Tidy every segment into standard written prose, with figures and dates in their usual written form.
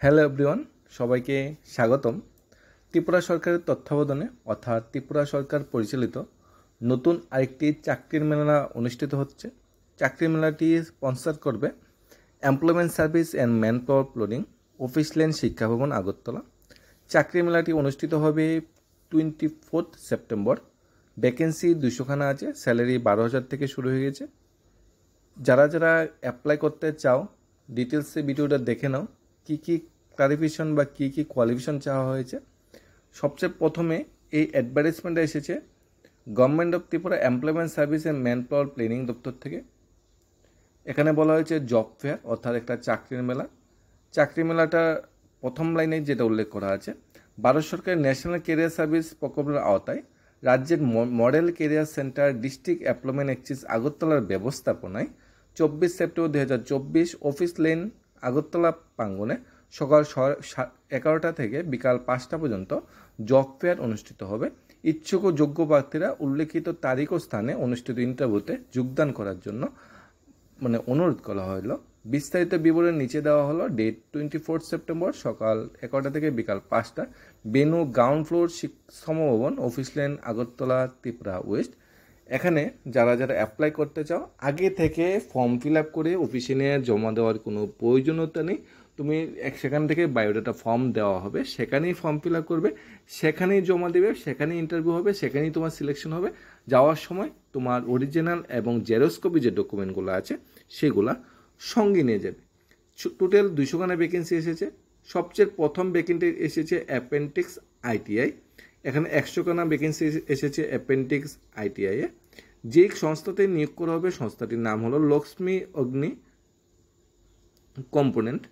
Hello everyone, সবাইকে স্বাগতম। ত্রিপুরা সরকারের তত্ত্বাবধানে অর্থাৎ ত্রিপুরা সরকার পরিচালিত নতুন আরেকটি চাকরির মেলা অনুষ্ঠিত হচ্ছে। চাকরির মেলাটি স্পন্সর করবে employment service and man power planning office lane শিক্ষা ভবন আগরতলা। চাকরির মেলাটি অনুষ্ঠিত হবে 24 সেপ্টেম্বর। ভ্যাকেন্সি 200খানা আছে, স্যালারি 12,000 থেকে শুরু হয়ে গেছে। যারা যারা অ্যাপ্লাই করতে চাও ডিটেলসে ভিডিওটা দেখে নাও, কী কী ক্লারিফিকেশন বা কী কী কোয়ালিফিকেশন চাওয়া হয়েছে। সবচেয়ে প্রথমে এই অ্যাডভার্টাইজমেন্টটা এসেছে government of Tripura employment service and man power planning দপ্তর থেকে। এখানে বলা হয়েছে জব ফেয়ার অর্থাৎ একটা চাকরির মেলা। চাকরি মেলাটা প্রথম লাইনে যেটা উল্লেখ করা আছে, ভারত সরকারের ন্যাশনাল ক্যারিয়ার সার্ভিস প্রকল্পের আওতায় রাজ্যের model career centre district employment exchange আগরতলার ব্যবস্থাপনায় 24 সেপ্টেম্বর 2024 অফিস লেন আগরতলা প্রাঙ্গণে সকাল 11টা থেকে বিকাল 5টা পর্যন্ত জব ফেয়ার অনুষ্ঠিত হবে। ইচ্ছুক ও যোগ্য প্রার্থীরা উল্লেখিত তারিখ ও স্থানে অনুষ্ঠিত ইন্টারভিউতে যোগদান করার জন্য অনুরোধ করা হলো। বিস্তারিত বিবরণ নিচে দেওয়া হলো। ডেট 24 সেপ্টেম্বর সকাল 11টা থেকে বিকাল 5টা, বেনু গ্রাউন্ড ফ্লোর সমভবন office lane Agartala Tripura west. এখানে যারা যারা অ্যাপ্লাই করতে চাও আগে থেকে ফর্ম ফিল আপ করে অফিসে নিয়ে জমা দেওয়ার কোনো প্রয়োজনীয়তা নেই। তুমি সেখান থেকে বায়োডাটা ফর্ম দেওয়া হবে, সেখানেই ফর্ম ফিল আপ করবে, সেখানেই জমা দেবে, সেখানেই ইন্টারভিউ হবে, সেখানেই তোমার সিলেকশন হবে। যাওয়ার সময় তোমার অরিজিনাল এবং জেরক্স কপি যে ডকুমেন্টগুলো আছে সেগুলা সঙ্গে নিয়ে যাবে। টোটাল 200খানা ভ্যাকেন্সি এসেছে। সবচেয়ে প্রথম ভ্যাকেন্সি এসেছে অ্যাপেন্ডিক্স আইটিআই। এখানে 100খানা ভ্যাকেন্সি এসেছে অ্যাপেন্ডিক্স আইটিআইয়ে। যে সংস্থাতে নিয়োগ করা হবে সংস্থাটির নাম হলো লক্ষ্মী অগ্নি কম্পোনেন্ট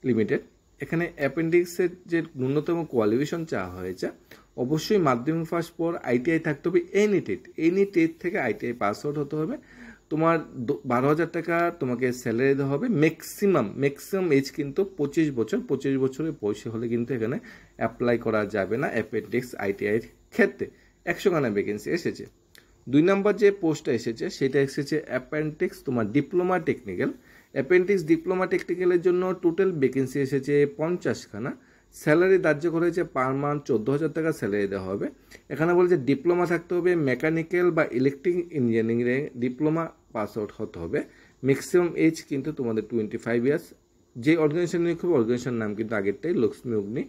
লিমিটেড। এখানে অ্যাপেন্ডিক্সের যে ন্যূনতম কোয়ালিফিকেশন চাওয়া হয়েছে, অবশ্যই মাধ্যমিক পাস পর আইটিআই থাকতে হবে। এনি টেট থেকে আইটিআই পাস আউট হতে হবে। তোমার 12,000 টাকা তোমাকে স্যালারি দেওয়া হবে। ম্যাক্সিমাম এজ কিন্তু 25 বছর। 25 বছরের বয়সী হলে কিন্তু এখানে অ্যাপ্লাই করা যাবে না অ্যাপেন্ডিক্স আইটিআইয়ের ক্ষেত্রে। 100খানা ভ্যাকেন্সি এসেছে। 2 নম্বর যে পোস্টটা এসেছে সেটা এসেছে অ্যাপেন্ডিক্স তোমার ডিপ্লোমা টেকনিক্যাল। অ্যাপেন্ডিক্স ডিপ্লোমা টেকনিক্যালের জন্য টোটাল ভ্যাকেন্সি এসেছে 50খানা। স্যালারি ধার্য করা হয়েছে পার মান্থ 14,000 টাকা স্যালারি দেওয়া হবে। এখানে বলছে ডিপ্লোমা থাকতে হবে, মেকানিক্যাল বা ইলেকট্রিক ইঞ্জিনিয়ারিংয়ে ডিপ্লোমা পাস আউট হতে হবে। ম্যাক্সিমাম এজ কিন্তু তোমাদের 25 ইয়ার্স। যে অর্গানাইজেশন নিয়োগ হবে অর্গানাইজেশন নাম কিন্তু আগেরটাই লক্ষ্মী অগ্নি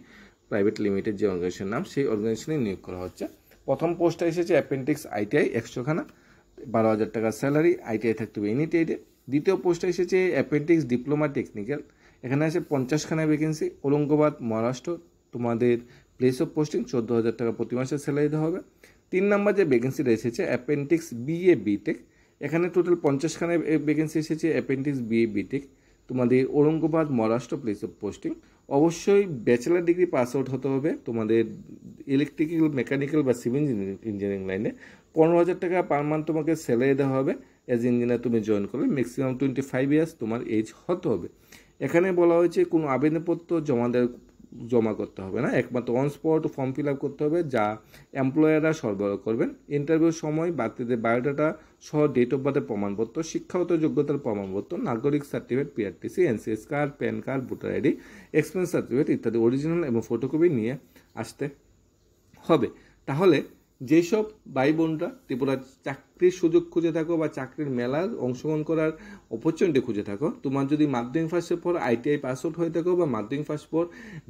প্রাইভেট লিমিটেড যে অর্গানাইজেশন নাম, সেই অর্গানাইজেশনে নিয়োগ করা হচ্ছে। প্রথম পোস্টটা এসেছে অ্যাপেন্ডিক্স আইটিআই 100খানা, 12,000 টাকা স্যালারি, আইটিআই থাকতে হবে এনি টেটে। দ্বিতীয় পোস্টটা এসেছে অ্যাপেন্ডিক্স ডিপ্লোমা টেকনিক্যাল। এখানে আছে 50খানা ভ্যাকেন্সি, ঔরঙ্গাবাদ মহারাষ্ট্র। তোমাদের প্লেস অফ পোস্টিং 14,000 টাকা প্রতি মাসে স্যালারি দেওয়া হবে। 3 নম্বর যে ভ্যাকেন্সিটা এসেছে অ্যাপেন্ডিক্স বিএ বিটেক। এখানে টোটাল 50খানা ভ্যাকেন্সি এসেছে অ্যাপেন্ডিক্স বিএ বিটেক। তোমাদের Aurangabad Maharashtra place of posting. অবশ্যই ব্যাচেলার ডিগ্রি পাস আউট হতে হবে তোমাদের ইলেকট্রিক্যাল, মেকানিক্যাল বা সিভিল ইঞ্জিনিয়ারিং লাইনে। 15,000 টাকা পার মান্থ তোমাকে স্যালারি দেওয়া হবে। অ্যাজ ইঞ্জিনিয়ার তুমি জয়েন করলে ম্যাক্সিমাম 25 ইয়ার্স তোমার এজ হতে হবে। এখানে বলা হয়েছে কোনো আবেদনপত্র জমা করতে হবে না, একমাত্র on spot form fill up করতে হবে, যা এমপ্লয়াররা সরবরাহ করবেন। ইন্টারভিউর সময় বাড়তিদের বায়োডাটা সহ ডেট অফ বার্থের প্রমাণপত্র, শিক্ষাগত যোগ্যতার প্রমাণপত্র, নাগরিক certificate, PRTC, NCS card, pan card, voter ID, expense certificate ইত্যাদি অরিজিনাল এবং ফটোকপি নিয়ে আসতে হবে। তাহলে যেসব ভাই বোনরা ত্রিপুরার চাকরির সুযোগ খুঁজে থাকো বা চাকরির মেলার অংশগ্রহণ করার অপরচুনিটি খুঁজে থাকো, তোমার যদি মাধ্যমিক পাসের পর আইটিআই পাস আউট হয়ে থাকো বা মাধ্যমিক পাস পর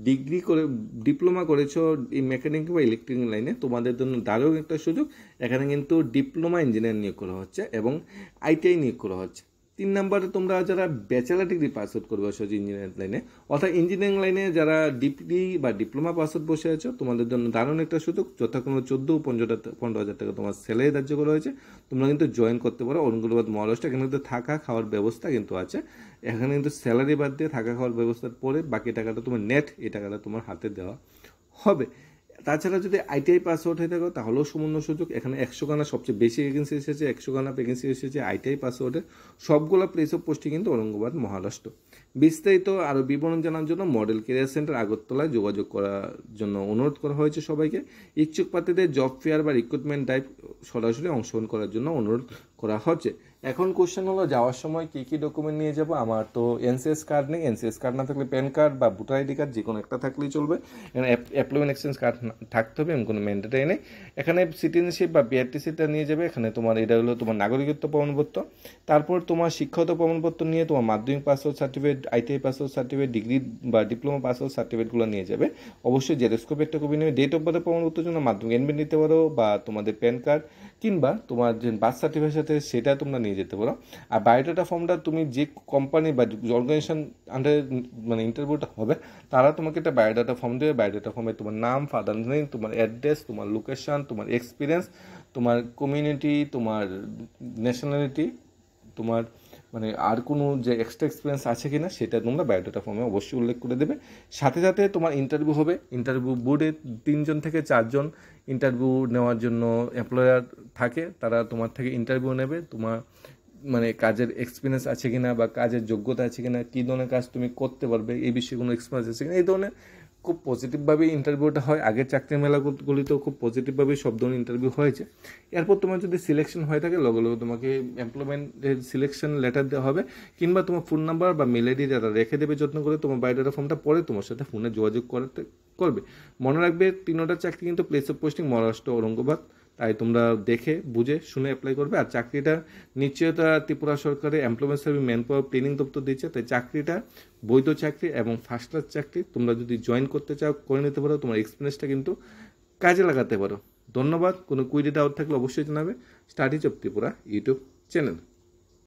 ডিগ্রি করে ডিপ্লোমা করেছো এই মেকানিক বা ইলেকট্রিক লাইনে, তোমাদের জন্য দারুণ একটা সুযোগ। এখানে কিন্তু ডিপ্লোমা ইঞ্জিনিয়ার নিয়োগ করা হচ্ছে এবং আইটিআই নিয়োগ করা হচ্ছে। 3 নম্বরে তোমরা যারা ব্যাচেলার ডিগ্রি পাস আউট করবে বসে ইঞ্জিনিয়ারিং লাইনে, অর্থাৎ ইঞ্জিনিয়ারিং লাইনে যারা ডিগ্রি বা ডিপ্লোমা পাস আউট বসে আছো, তোমাদের জন্য দারুণ একটা সুযোগ। যথাক্রমে 14,000-15,000 টাকা তোমার স্যালারি ধার্য করা হয়েছে। তোমরা কিন্তু জয়েন করতে পারো ঔরঙ্গাবাদ মহারাষ্ট্র। এখানে কিন্তু থাকা খাওয়ার ব্যবস্থা কিন্তু আছে। এখানে কিন্তু স্যালারি বাদ দিয়ে থাকা খাওয়ার ব্যবস্থার পরে বাকি টাকাটা তোমার নেট, এই টাকাটা তোমার হাতে দেওয়া হবে। তাছাড়া যদি আইটিআই পাস আউট হয়ে থাকো তাহলেও সুবর্ণ সুযোগ। এখানে 100খানা সবচেয়ে বেশি ভ্যাকেন্সি এসেছে, 100খানা ভ্যাকেন্সি এসেছে আইটিআই পাস আউটের। সবগুলো প্লেস অফ পোস্টিং কিন্তু ঔরঙ্গাবাদ মহারাষ্ট্র। বিস্তারিত আরও বিবরণ জানার জন্য মডেল ক্যারিয়ার সেন্টার আগরতলায় যোগাযোগ করার জন্য অনুরোধ করা হয়েছে সবাইকে। ইচ্ছুক প্রার্থীদের জব ফেয়ার বা রিক্রুটমেন্ট ড্রাইভ সরাসরি অংশগ্রহণ করার জন্য অনুরোধ করা হচ্ছে। এখন কোশ্চেন হলো যাওয়ার সময় কি কি ডকুমেন্ট নিয়ে যাব। আমার তো এনসিএস কার্ড নেই, এনসিএস কার্ড না থাকলে প্যান কার্ড বা ভোটার আইডি কার্ড যে কোনো একটা থাকলেই চলবে। এখানে এমপ্লয়মেন্ট এক্সচেঞ্জ কার্ড থাকতে হবে, এমন কোনো ম্যান্ডেটারি নেই। এখানে সিটিজেনশিপ বা বিআরটিসিটা নিয়ে যাবে। এখানে তোমার এটা হলো তোমার নাগরিকত্ব প্রমাণপত্র, তারপর তোমার শিক্ষাগত প্রমাণপত্র নিয়ে তোমার মাধ্যমিক pass out certificate, ITI pass out certificate, degree বা ডিপ্লোমা পাস আউট সার্টিফিকেটগুলো নিয়ে যাবে। অবশ্যই জেরক্স কপি একটা কপি নেবে। ডেট অফ বার্থের প্রমাণপত্রের জন্য মাধ্যমিক এডমিট নিতে পারো বা তোমাদের প্যান কার্ড কিংবা তোমার যে বার্থ সার্টিফিকেটের সাথে সেটা তোমরা নিয়ে যেতে পারো। আর বায়োডাটা ফর্মটা তুমি যে কোম্পানি বা অর্গানাইজেশন আন্ডারে মানে ইন্টারভিউটা হবে তারা তোমাকে একটা বায়োডাটা ফর্ম দেবে। বায়োডাটা ফর্মে তোমার নাম, ফাদার নেম, তোমার অ্যাড্রেস, তোমার লোকেশন, তোমার এক্সপিরিয়েন্স, তোমার কমিউনিটি, তোমার ন্যাশনালিটি, তোমার মানে আর কোনো যে এক্সট্রা এক্সপিরিয়েন্স আছে কি না সেটা তোমরা বায়োডাটা ফর্মে অবশ্যই উল্লেখ করে দেবে। সাথে সাথে তোমার ইন্টারভিউ হবে। ইন্টারভিউ বোর্ডে 3 থেকে 4 ইন্টারভিউ নেওয়ার জন্য এমপ্লয়ার থাকে, তারা তোমার থেকে ইন্টারভিউ নেবে। তোমার মানে কাজের এক্সপিরিয়েন্স আছে কিনা বা কাজের যোগ্যতা আছে কিনা, কী ধরনের কাজ তুমি করতে পারবে, এই বিষয়ে কোনো এক্সপিরিয়েন্স আছে কিনা, এই ধরনের খুব পজিটিভভাবেই ইন্টারভিউটা হয়। আগের চাকরি মেলাগুলিতেও খুব পজিটিভভাবেই সব ধরনের ইন্টারভিউ হয়েছে। এরপর তোমার যদি সিলেকশন হয়ে থাকে লগে লগে তোমাকে এমপ্লয়মেন্টের সিলেকশন লেটার দেওয়া হবে, কিংবা তোমার ফোন নাম্বার বা মেল আইডি যারা রেখে দেবে যত্ন করে তোমার বায়োডাটা ফর্মটা পরে তোমার সাথে ফোনে যোগাযোগ করবে। মনে রাখবে 3টা চাকরি কিন্তু place of posting Maharashtra, Aurangabad. তাই তোমরা দেখে বুঝে শুনে অ্যাপ্লাই করবে। আর চাকরিটা নিশ্চয়তা ত্রিপুরা সরকারের employment service man power training দপ্তর দিচ্ছে, তাই চাকরিটা বৈধ চাকরি এবং ফার্স্ট ক্লাস চাকরি। তোমরা যদি জয়েন করতে চাও করে নিতে পারো, তোমার এক্সপিরিয়েন্সটা কিন্তু কাজে লাগাতে পারো। ধন্যবাদ। কোনো কুইরি ডাউট থাকলে অবশ্যই জানাবে। Studies of Tripura YouTube channel.